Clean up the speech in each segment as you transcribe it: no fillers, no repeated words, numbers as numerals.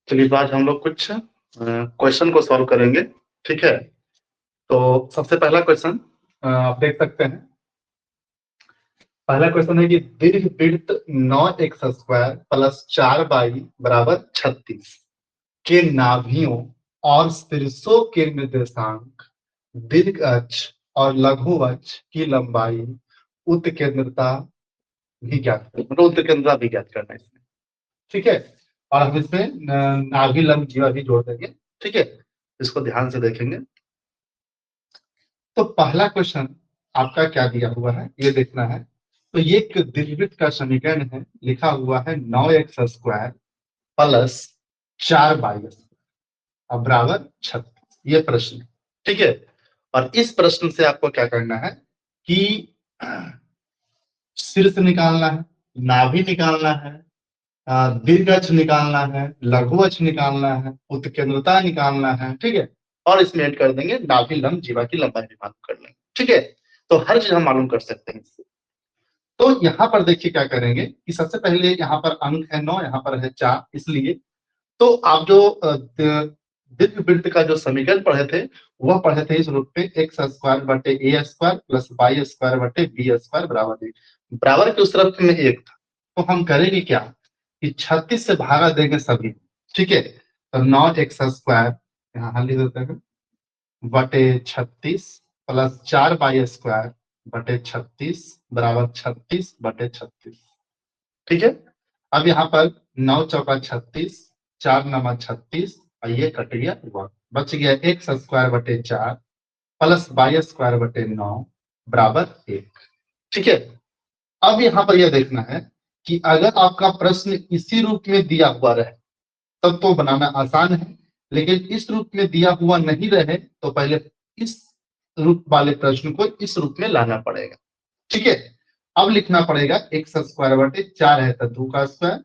चलिए तो आज हम लोग कुछ क्वेश्चन को सॉल्व करेंगे। ठीक है, तो सबसे पहला क्वेश्चन आप देख सकते हैं। पहला क्वेश्चन है कि दीर्घवृत्त 9x² प्लस 4y बराबर 36 के नाभियों और शीर्षों के निर्देशांक, दीर्घ अक्ष और लघु अक्ष की लंबाई, उत्केंद्रता भी ज्ञात करना, मतलब उत्केंद्रता भी ज्ञात करना है इसमें। ठीक है, और हम इसमें नाभि लंब जीवा भी जोड़ देंगे। ठीक है, इसको ध्यान से देखेंगे। तो पहला क्वेश्चन आपका क्या दिया हुआ है ये देखना है। तो ये एक दीर्घवृत्त का समीकरण है, लिखा हुआ है 9x² प्लस 4y अब बराबर 36, ये प्रश्न है। ठीक है, और इस प्रश्न से आपको क्या करना है कि शीर्ष निकालना है, नाभि निकालना है, दीर्घ अक्ष निकालना है, लघु अक्ष निकालना है, उत्केंद्रता निकालना है। ठीक है, और इसमें ऐड कर देंगे नाभि लंब जीवा की लंबाई भी मालूम कर लेंगे। ठीक है, तो हर चीज हम मालूम कर सकते हैं इससे। तो यहाँ पर देखिए क्या करेंगे कि सबसे पहले यहाँ पर अंक है 9, यहाँ पर है 4, इसलिए तो आप जो दीर्घवृत्त का जो समीकरण पढ़े थे वह पढ़े थे इस रूप में x² प्लस y² बटे b² बराबर 1। बराबर के उस तरफ में 1 था, तो हम करेंगे क्या कि 36 से भागा देंगे सभी। ठीक है, तो 9x² यहाँ हल लिख देते हैं बटे 36 प्लस 4y² बटे 36 बराबर 36 बटे 36। ठीक है, अब यहाँ पर 9 चौका 36, 4 नमा 36 और ये कट गया 1, बच गया x² बटे 4 प्लस y² बटे 9 बराबर 1। ठीक है, अब यहाँ पर यह देखना है कि अगर आपका प्रश्न इसी रूप में दिया हुआ रहे तब तो बनाना आसान है, लेकिन इस रूप में दिया हुआ नहीं रहे तो पहले इस रूप वाले प्रश्न को इस रूप में लाना पड़ेगा। ठीक है, अब लिखना पड़ेगा x² बटे 4 है तो 2 का स्क्वायर,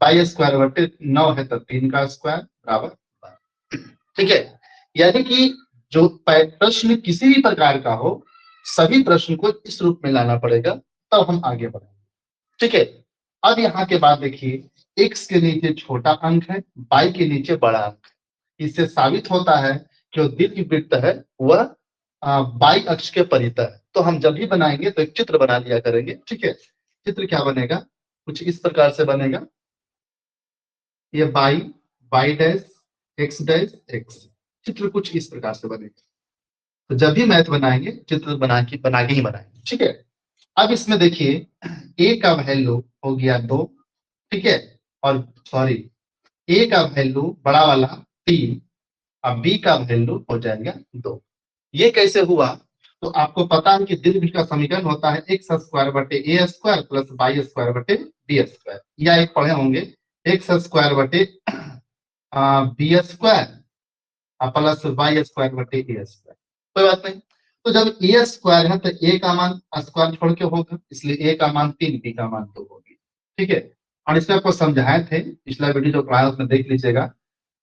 y² बटे 9 है तो 3 का स्क्वायर बराबर 12। ठीक है, यानी कि जो प्रश्न किसी भी प्रकार का हो सभी प्रश्न को इस रूप में लाना पड़ेगा, तब हम आगे बढ़ेंगे। ठीक है, अब यहाँ के बाद देखिए x के नीचे छोटा अंक है, y के नीचे बड़ा अंक है। इससे साबित होता है कि जो दीर्घवृत्त है वह y अक्ष के परितः है। तो हम जब भी बनाएंगे तो एक चित्र बना लिया करेंगे। ठीक है, चित्र क्या बनेगा, कुछ इस प्रकार से बनेगा, ये y dash x dash x, चित्र कुछ इस प्रकार से बनेगा। तो जब भी मैथ बनाएंगे चित्र बना के ही बनाएंगे। ठीक है, अब इसमें देखिए a का वैल्यू हो गया 2। ठीक है, और सॉरी a का वैल्यू बड़ा वाला 3 और b का वैल्यू हो जाएगा 2। ये कैसे हुआ, तो आपको पता है कि दीर्घवृत्त का समीकरण होता है x² बटे a² प्लस y² बटे b², या एक पढ़े होंगे x² बटे b² प्लस y² बटे a²। कोई बात नहीं, तो जब a² है तो a का मान स्क्वायर छोड़ के होगा, इसलिए a का मान 3, b का मान 2 होगी। ठीक है, और इसमें आपको समझाए थे पिछला वीडियो जो पढ़ाया उसमें देख लीजिएगा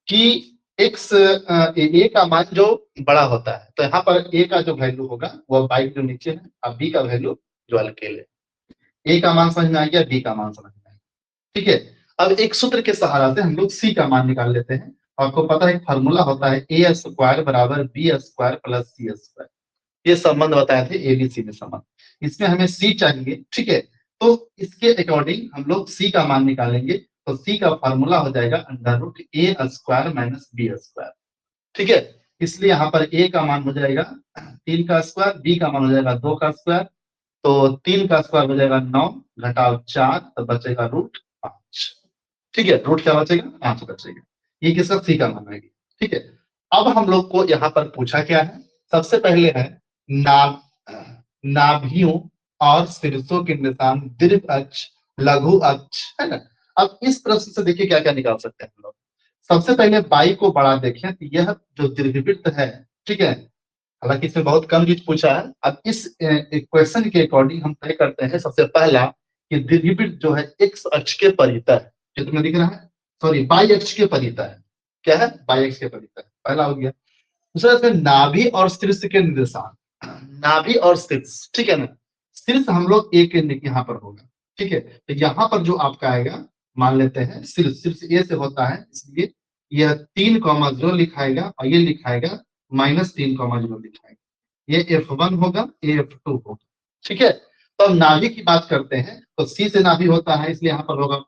कि x a का मान जो बड़ा होता है तो यहाँ पर a का जो वैल्यू होगा वो y जो नीचे है और b का वैल्यू जो अकेले, a का मान समझ में आ गया, b का मान समझ में आ गया। ठीक है, अब एक सूत्र के सहारा से हम लोग c का मान निकाल लेते हैं। आपको पता है फार्मूला होता है a² बराबर b² प्लस c²। ये संबंध बताए थे एबीसी में संबंध, इसमें हमें c चाहिए। ठीक है, तो इसके अकॉर्डिंग हम लोग c का मान निकालेंगे, तो c का फार्मूला हो जाएगा √a² माइनस b²। ठीक है, इसलिए यहाँ पर a का मान हो जाएगा 3 का स्क्वायर, b का मान हो जाएगा 2 का स्क्वायर, तो 3 का स्क्वायर हो जाएगा 9 घटाओ 4 तो बचेगा √5। ठीक है, रूट क्या बचेगा, 5 बचेगा। ये किसका c का मान आएगी। ठीक है, अब हम लोग को यहाँ पर पूछा क्या है, सबसे पहले है नाभियों और शीर्षों के निशान, दीर्घ अक्ष लघु अक्ष, है ना। अब इस प्रश्न से देखिए क्या क्या निकाल सकते हैं हम लोग। सबसे पहले y को बड़ा देखें तो यह जो दीर्घवृत्त है, ठीक है, हालांकि इसमें बहुत कम चीज पूछा है। अब इस इक्वेशन के अकॉर्डिंग हम तय करते हैं सबसे पहला कि दीर्घवृत्त जो है x अक्ष के परितः है, चित्र में दिख रहा है, सॉरी y अक्ष के परितः है। क्या है, y अक्ष के परितः है, पहला हो गया। दूसरा है नाभि और शीर्ष के निर्देशांक, नाभि और शीर्ष, ठीक है ना। शीर्ष हम लोग ए के यहाँ पर होगा। ठीक है, तो यहाँ पर जो आपका आएगा मान लेते हैं शीर्ष, शीर्ष ए से होता है इसलिए यह 3,0 लिखाएगा और ये लिखाएगा -3,0 लिखाएगा। ये F1 होगा, ये F2 होगा। ठीक है, तो अब नाभि की बात करते हैं। तो C से नाभि होता है, इसलिए यहाँ पर होगा,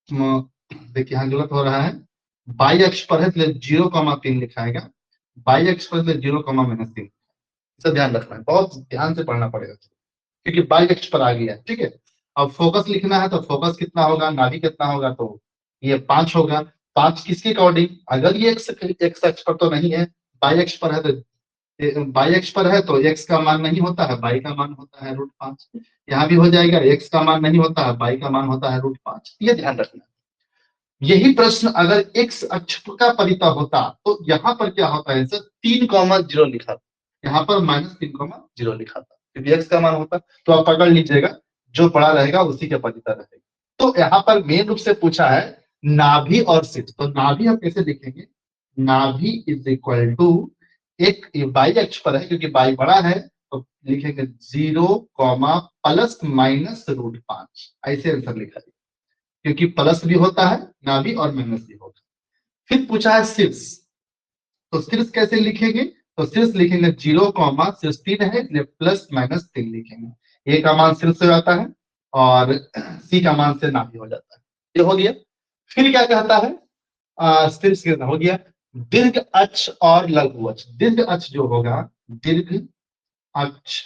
देखिए यहाँ गलत हो रहा है, बाई अक्ष पर है इसलिए 0,3 लिखाएगा, बाई अक्ष पर 0,-3। इसे ध्यान रखना है, बहुत ध्यान से पढ़ना पड़ेगा क्योंकि बाई अक्ष पर आ गया है। ठीक है, अब फोकस लिखना है तो फोकस कितना होगा, नाभि कितना होगा, तो ये 5 होगा। 5 किसके अकॉर्डिंग, अगर ये एक्स अक्ष पर तो नहीं है, बाई अक्ष पर है, तो बाई अक्ष पर है तो एक्स का मान नहीं होता है, बाई का मान होता है √5। यहाँ भी हो जाएगा, एक्स का मान नहीं होता है, बाई का मान होता है √5। ये ध्यान रखना। यही प्रश्न अगर एक्स अक्ष का परिता होता तो यहाँ पर क्या होता है सर, 3,0 लिखा था, यहाँ पर -3,0 लिखा था, क्योंकि एक्स का मान होता। तो आप पकड़ लीजिएगा, जो पड़ा रहेगा उसी के परिता रहेगा। तो यहाँ पर मेन रूप से पूछा है नाभि और शीर्ष। तो नाभि हम कैसे लिखेंगे, नाभि इज इक्वल टू, एक बाई अक्ष पर है क्योंकि बाई बड़ा है, तो लिखेंगे 0, ±√5। ऐसे आंसर लिखा है, क्योंकि प्लस भी होता है नाभि और माइनस भी होता है। फिर पूछा है शीर्ष, तो शीर्ष कैसे लिखेंगे, तो शीर्ष लिखेंगे 0, शीर्ष 3 है इसलिए +-3 लिखेंगे। ए का मान शीर्ष हो जाता है और सी का मान से नाभि हो जाता है। ये हो गया। फिर क्या कहता है, शीर्ष कितना हो गया, दीर्घ अक्ष और लघु अक्ष। दीर्घ अक्ष जो होगा, दीर्घ अक्ष,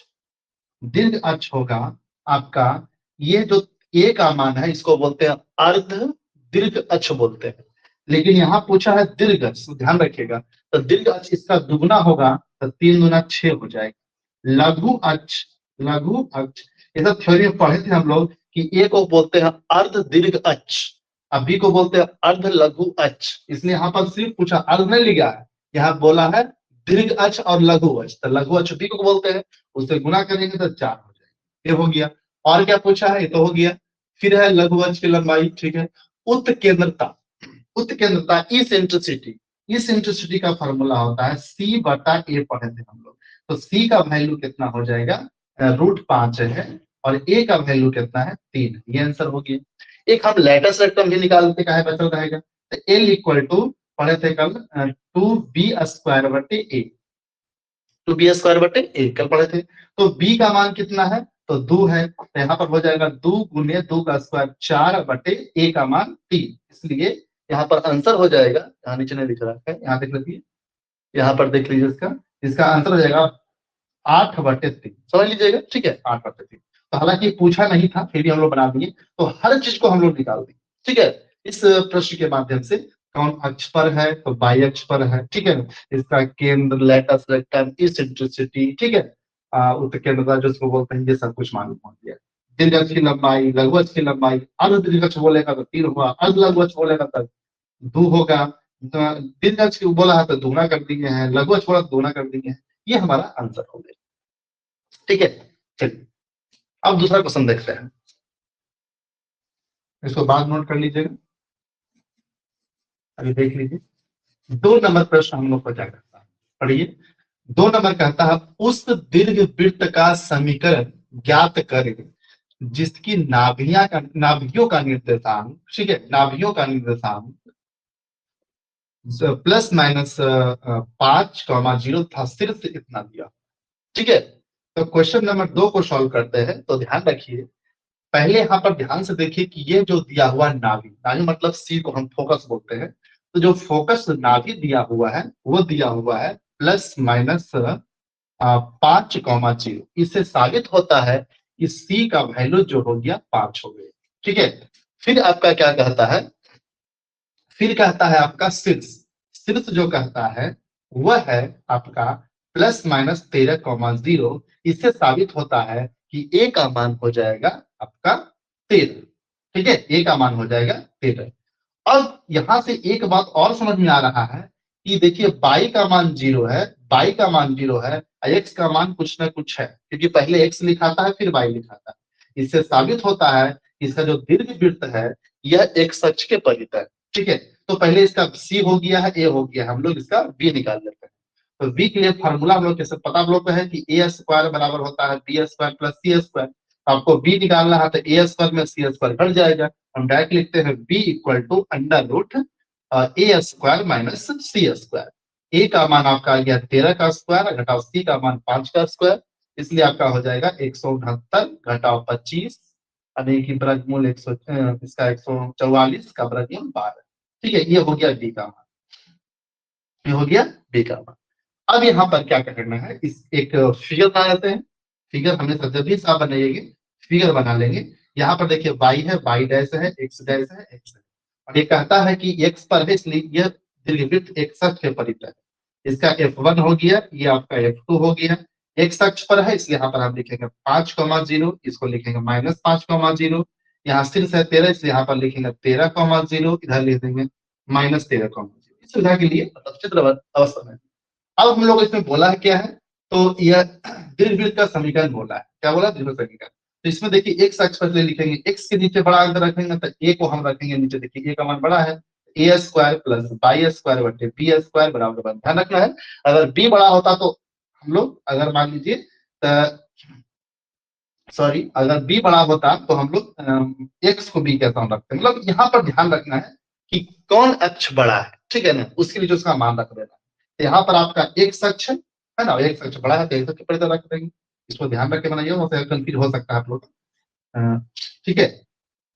दीर्घ अक्ष होगा आपका, ये जो ए का मान है इसको बोलते हैं अर्ध दीर्घ अक्ष बोलते हैं। लेकिन यहाँ पूछा है दीर्घ अक्ष, तो ध्यान रखिएगा, तो दीर्घ अक्ष इसका दुगुना होगा तो 3 दूना 6 हो जाएगा। लघु अक्ष, लघु अक्ष, ये सब थ्योरी में पढ़े थे हम लोग कि ए को बोलते हैं अर्ध दीर्घ अक्ष, अब बी को बोलते हैं अर्ध लघु अक्ष। इसलिए यहाँ पर सिर्फ पूछा, अर्ध नहीं लिखा है, यहाँ बोला है दीर्घ अक्ष और लघु अक्ष। तो लघु अक्ष बी को बोलते हैं, उससे गुना करेंगे तो 4 हो जाएगा। ये हो गया। और क्या पूछा है, ये तो हो गया। फिर है लघु अक्ष की लंबाई। ठीक है, उत्केंद्रता, उत्केंद्रता, इसेंट्रिसिटी, इसेंट्रिसिटी का फॉर्मूला होता है C/A, पढ़े थे हम लोग। तो C का वैल्यू कितना हो जाएगा, √5 है, और A का वैल्यू कितना है, 3। ये आंसर हो गया। एक हम लेटेस्ट रेक्टम भी निकालते का है, बचल रहेगा। तो L इक्वल टू पढ़े थे कल 2B² A, 2B² A कल पढ़े थे। तो B का मान कितना है, तो 2 है, तो यहाँ पर हो जाएगा 2 × 2 का स्क्वायर 4/A का मान 3। इसलिए यहाँ पर आंसर हो जाएगा, यहाँ नीचे नहीं लिख रहा है, यहाँ देख लीजिए, यहाँ पर देख लीजिए, इसका इसका आंसर हो जाएगा 8/3। समझ लीजिएगा, ठीक है, 8/3। तो हालांकि पूछा नहीं था, फिर भी हम लोग बना दिए, तो हर चीज को हम लोग निकाल दिए। ठीक है, इस प्रश्न के माध्यम से कौन अक्ष पर है, तो बाई अक्ष पर है। ठीक है, इसका केंद्र, लेटेस्ट रेक्टम, इसेंट्रिसिटी, ठीक है, उत्केंद्रता जिसको बोलते हैं, ये सब कुछ मालूम हो गया। दीर्घ अक्ष की लंबाई, लघु अक्ष की लंबाई, अर्ध दीर्घ अक्ष बोलेगा तो 3 हुआ, अर्ध लघु अक्ष बोलेगा तो 2 होगा। दीर्घ अक्ष बोला है तो दूना कर दिए हैं, लघु अक्ष बोला तो दूना कर दिए हैं। ये हमारा आंसर हो गया। ठीक है, चलिए अब दूसरा क्वेश्चन देखते हैं, इसको बाद नोट कर लीजिएगा, अभी देख लीजिए। 2 नंबर प्रश्न हम लोग को क्या करता है, पढ़िए। 2 नंबर कहता है, उस दीर्घ वृत्त का समीकरण ज्ञात करें जिसकी नाभियों का निर्देशांक, ठीक है, नाभियों का निर्देशांक ±5,0 था, सिर्फ इतना दिया। ठीक है, तो क्वेश्चन नंबर 2 को सॉल्व करते हैं। तो ध्यान रखिए, पहले यहाँ पर ध्यान से देखिए कि ये जो दिया हुआ नाभि, नाभि मतलब सी को हम फोकस बोलते हैं, तो जो फोकस नाभि दिया हुआ है वो दिया हुआ है ±5,0। इससे साबित होता है कि सी का वैल्यू जो हो गया 5 हो गया। ठीक है, फिर आपका क्या कहता है, फिर कहता है आपका शीर्ष, शीर्ष जो कहता है वह है आपका ±13,0। इससे साबित होता है कि ए का मान हो जाएगा आपका 13। ठीक है, ए का मान हो जाएगा 13। अब यहां से एक बात और समझ में आ रहा है कि देखिए बाई का मान 0 है, बाई का मान 0 है, एक्स का मान कुछ ना कुछ है, क्योंकि पहले एक्स लिखाता है फिर बाई लिखाता है। इससे साबित होता है इसका जो दीर्घ वृत्त है यह एक्स अक्ष के परित है। ठीक है, तो पहले इसका सी हो गया है, ए हो गया है, हम लोग इसका बी निकाल लेते हैं। तो बी के लिए फार्मूला हम लोग कैसे पता, हम लोग को है कि A² बराबर होता है B² + C²। आपको बी निकालना है तो A² में C² घट जाएगा, हम डायरेक्ट लिखते हैं B = √2। ए स्क्वायर माइनस सी स्क्वायर। ए का मान आपका आ गया 13 का स्क्वायर घटाओ सी का मान 5 का स्क्वायर, इसलिए आपका हो जाएगा 169 घटाओ 25 अब ए की वर्गमूल 100 इसका 144 का वर्गमूल 12। ठीक है, ये हो गया बी का मान, ये हो गया बी का मान। अब यहाँ पर क्या करना है, इस एक फिगर बना लेते हैं। फिगर हमेशा जब भी आप बनाइएगा फिगर बना लेंगे। यहाँ पर देखिए y है, y डैश है, x डैश है, x है, और ये कहता है कि x पर है इसलिए यह दीर्घवृत्त x अक्ष के परित है। इसका F1 हो गया, ये आपका F2 हो गया। x अक्ष पर है इसलिए यहाँ पर हम लिखेंगे 5,0, इसको लिखेंगे -5,0। यहाँ शीर्ष है 13 इसलिए यहाँ पर लिखेंगे 13,0, इधर लिख देंगे -13,0। इस सुविधा के लिए चित्र अवस्था में अब हम लोग इसमें बोला है क्या है, तो यह दीर्घवृत्त का समीकरण बोला है। क्या बोला? दीर्घवृत्त समीकरण। तो इसमें देखिए एक्स अक्ष पर लिखेंगे, एक्स के नीचे बड़ा अंक रखेंगे तो ए को हम रखेंगे नीचे। देखिए ए का मान बड़ा है, ए स्क्वायर प्लस बाई स्क्वायर बटे बी स्क्वायर बराबर 1। ध्यान रखना है, अगर बी बड़ा होता तो हम लोग अगर मान लीजिए सॉरी अगर बी बड़ा होता तो हम लोग एक्स को बी कैसा रखते हैं। मतलब यहाँ पर ध्यान रखना है कि कौन अक्ष बड़ा है, ठीक है ना, उसके लिए उसका मान रख देना। तो यहाँ पर आपका एक्स अक्ष है ना, एक्स अक्ष बड़ा है तो एक्स के रख देंगे। इसको ध्यान रख के बनाइए, वैसे कंफ्यूज हो सकता है आप लोग। ठीक है,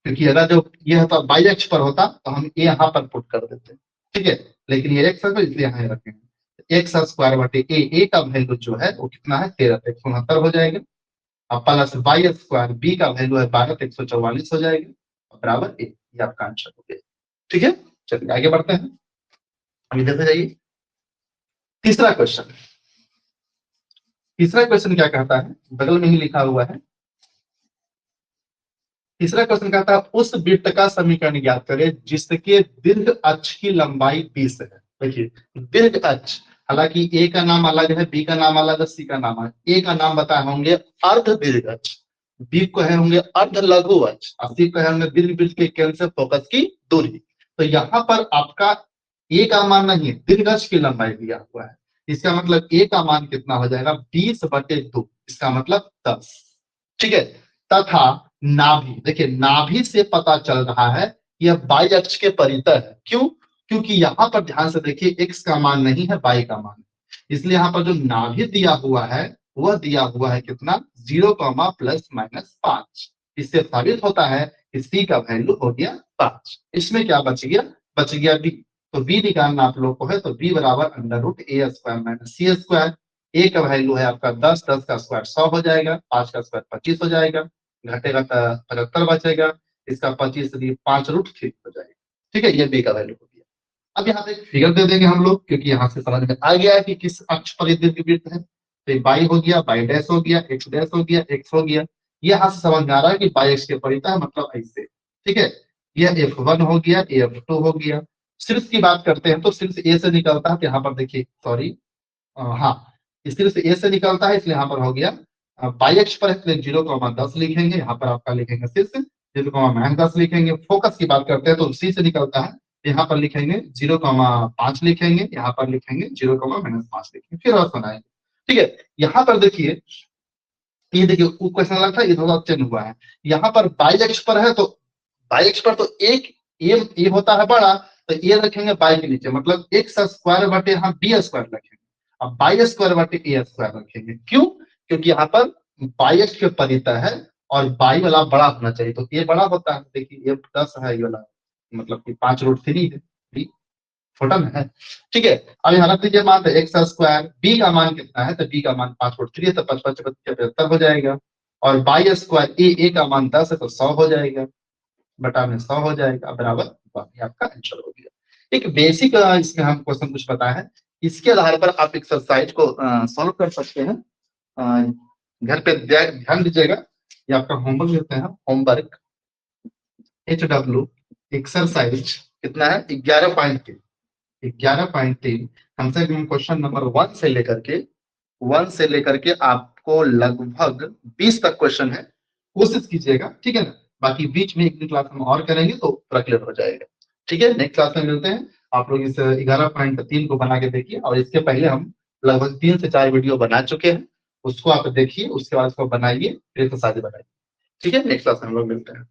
क्योंकि अगर जो ये होता बाई अक्ष पर होता तो हम ए यहाँ पर पुट कर देते, ठीक है, लेकिन ये एक्स अक्ष इसलिए यहाँ रखेंगे। एक्स स्क्वायर बटे ए का वैल्यू जो है वो कितना है 13, 169 हो जाएगा। अब प्लस बाई स्क्वायर बी का वैल्यू है 12, 144 हो जाएगा बराबर ए। ये आपका आंसर हो गया। ठीक है, चलिए आगे बढ़ते हैं। अभी देखते जाइए तीसरा क्वेश्चन। तीसरा क्वेश्चन क्या कहता है, बगल में ही लिखा हुआ है। तीसरा क्वेश्चन कहता है उस वृत्त का समीकरण ज्ञात करें जिसके दीर्घ अक्ष की लंबाई 20 है। देखिए दीर्घ अक्ष, हालांकि ए का नाम अलग है, बी का नाम अलग है, सी का नाम है। ए का नाम बताए होंगे अर्ध दीर्घ अक्ष, बी को है होंगे अर्ध लघु अक्ष, और सी को है होंगे दीर्घ वृत्त के केंद्र से फोकस की दूरी। तो यहाँ पर आपका ए का मान नहीं है, दीर्घ अक्ष की लंबाई दिया हुआ है। इसका मतलब ए का मान कितना हो जाएगा 20/2, इसका मतलब 10। ठीक है, तथा नाभि, देखिए नाभि से पता चल रहा है यह बाई अक्ष के परितः है। क्यों? क्योंकि यहाँ पर ध्यान से देखिए एक्स का मान नहीं है, बाई का मान है। इसलिए यहाँ पर जो नाभि दिया हुआ है वह दिया हुआ है कितना 0, ±5। इससे साबित होता है कि सी का वैल्यू हो गया 5। इसमें क्या बच गया? बच गया बी। तो बी निकालना आप लोग को है, तो बी बराबर √a² माइनस सी स्क्वायर। ए का वैल्यू है आपका 10, 10 का स्क्वायर 100 हो जाएगा, 5 का स्क्वायर 25 हो जाएगा, घटेगा तो 75 बचेगा, इसका 25 5√3 हो जाएगा। ठीक है, ये बी का वैल्यू हो गया। अब यहाँ पे एक फिगर दे देंगे हम लोग, क्योंकि यहाँ से समझ में आ गया है कि किस अक्ष पर ये दीर्घवृत्त है। तो बाई हो गया, बाई डैश हो गया, एक्स डैश हो गया, एक्स हो गया। यहाँ से समझ में आ रहा है कि बाई एक्स के परितः है, मतलब ऐसे। ठीक है, यह F1 हो गया, F2 हो गया। शीर्ष की बात करते हैं तो शीर्ष ए से निकलता है, तो यहाँ पर देखिए सॉरी हाँ, इस तरह से ए से निकलता है इसलिए यहाँ पर हो गया बाई अक्ष पर है 0,10 लिखेंगे, यहाँ पर आपका लिखेंगे शीर्ष 0,10 लिखेंगे। फोकस की बात करते हैं तो सी से निकलता है, यहाँ पर लिखेंगे 0,5 लिखेंगे, यहाँ पर लिखेंगे 0,-5 लिखेंगे, फिर और सुनाएंगे। ठीक है, यहाँ पर देखिए ये देखिए क्वेश्चन अलग था, ये थोड़ा चेंज हुआ है। यहाँ पर बाई अक्ष पर है तो बाई अक्ष पर तो एक ए होता है बड़ा, तो ए रखेंगे बाई के नीचे, मतलब एक्स स्क्वायर बटे हम बी स्क्वायर रखेंगे। अब बाई स्क्वायर बटे ए स्क्वायर रखेंगे। क्यों? क्योंकि यहाँ पर बाई अक्ष के परितः है और बाई वाला बड़ा होना चाहिए, तो ए बड़ा होता है। देखिए ये 10 है, ये वाला मतलब कि 5√3 है, बी छोटा में है। ठीक है, अब यहाँ रख दीजिए मान एक्स स्क्वायर, बी का मान कितना है, तो बी का मान 5√3 है, तो 55 75 हो जाएगा। और बाई स्क्वायर ए का मान 10 है तो 100 हो जाएगा, बटा में 100 हो जाएगा बराबर 1। ये आपका आंसर हो गया। एक बेसिक इसमें हम क्वेश्चन कुछ बताया है, इसके आधार पर आप एक्सरसाइज को सॉल्व कर सकते हैं। घर पे ध्यान दीजिएगा, ये आपका होमवर्क देते हैं। होमवर्क HW एक्सरसाइज कितना है 11.3 हमसे क्वेश्चन नंबर 1 से लेकर के आपको लगभग 20 तक क्वेश्चन है, कोशिश कीजिएगा। ठीक है ना, बाकी बीच में एक दिन क्लास हम और करेंगे तो पूरा क्लियर हो जाएगा। ठीक है, नेक्स्ट क्लास में मिलते हैं। आप लोग इस 11.3 को बना के देखिए, और इसके पहले हम लगभग 3 से 4 वीडियो बना चुके हैं, उसको आप देखिए, उसके बाद उसको बनाइए, फिर एक्सरसाइज बनाइए। ठीक है, नेक्स्ट क्लास में हम लोग मिलते हैं।